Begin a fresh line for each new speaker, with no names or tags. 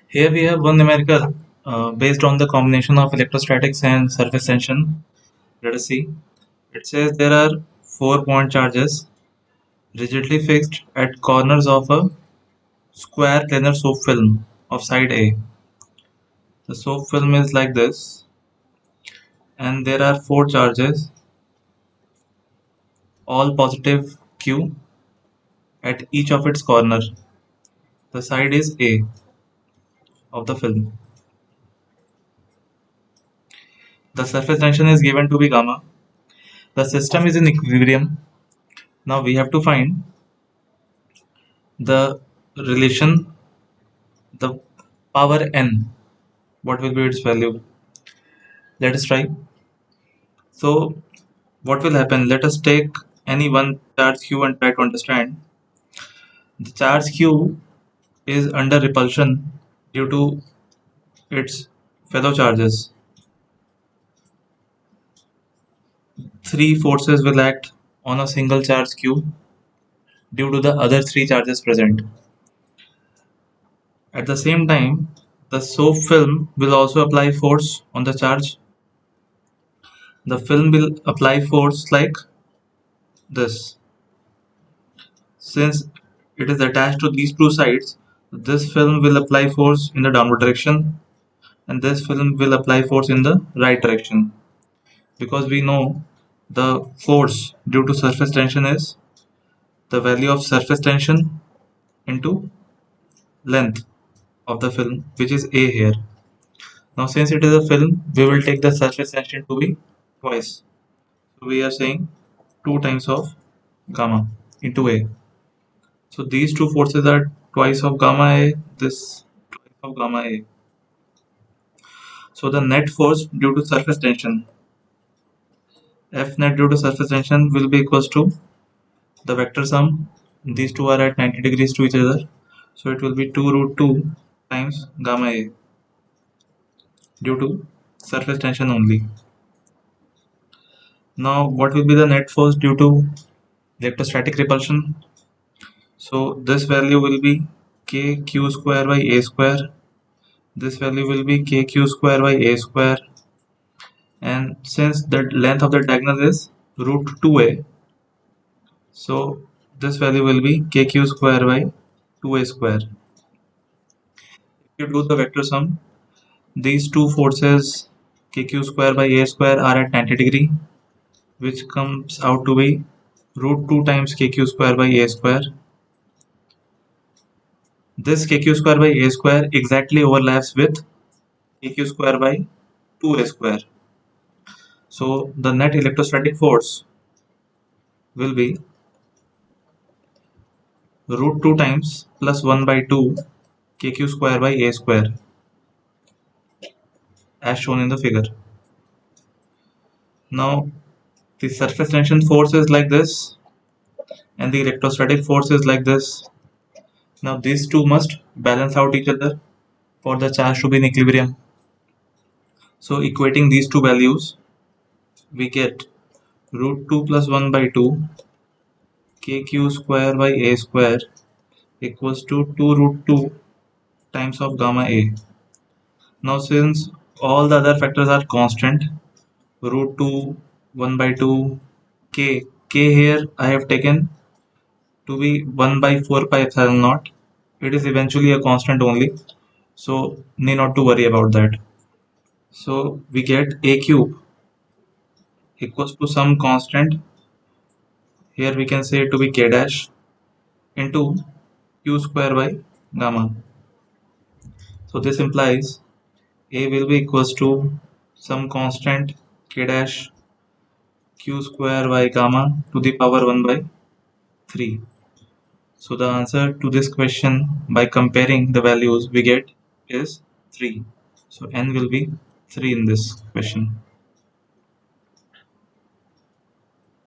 Here we have one numerical based on the combination of electrostatics and surface tension. Let us see. It says there are 4 point charges rigidly fixed at corners of a square planar soap film of side A. The soap film is like this, and there are 4 charges, all positive Q, at each of its corner. The side is A of the film. The surface tension is given to be gamma. The system is in equilibrium. Now we have to find the relation, the power n. What will be its value? Let us try. So what will happen? Let us take any one charge q and try to understand. The charge q is under repulsion due to its fellow charges. Three forces will act on a single charge q due to the other three charges present. At the same time, the soap film will also apply force on the charge. The film will apply force like this. Since it is attached to these two sides, this film will apply force in the downward direction and this film will apply force in the right direction. Because we know the force due to surface tension is the value of surface tension into length of the film, which is A here. Now since it is a film, we will take the surface tension to be twice. So we are saying 2 times of gamma into A. So these two forces are twice of gamma A, this twice of gamma A. So the net force due to surface tension, F net due to surface tension will be equals to the vector sum. These two are at 90 degrees to each other. So it will be 2 root 2 times gamma A due to surface tension only. Now what will be the net force due to electrostatic repulsion? So this value will be kq square by a square. This value will be kq square by a square. And since the length of the diagonal is root 2a, so this value will be kq square by 2a square. If you do the vector sum, these two forces kq square by a square are at 90 degree, which comes out to be root 2 times kq square by a square. This kq square by a square exactly overlaps with kq square by 2a square. So the net electrostatic force will be root 2 times plus 1 by 2 kq square by a square as shown in the figure. Now the surface tension force is like this and the electrostatic force is like this. Now these two must balance out each other for the charge to be in equilibrium. So equating these two values, we get root 2 plus 1 by 2 kq square by a square equals to 2 root 2 times of gamma A. Now since all the other factors are constant, root 2, 1 by 2, k here I have taken to be 1 by 4 pi epsilon naught. It is eventually a constant only, so need not to worry about that. So we get a cube equals to some constant, here we can say to be k dash, into q square by gamma. So this implies a will be equals to some constant k dash q square by gamma to the power 1 by 3. So the answer to this question by comparing the values we get is 3. So n will be 3 in this question.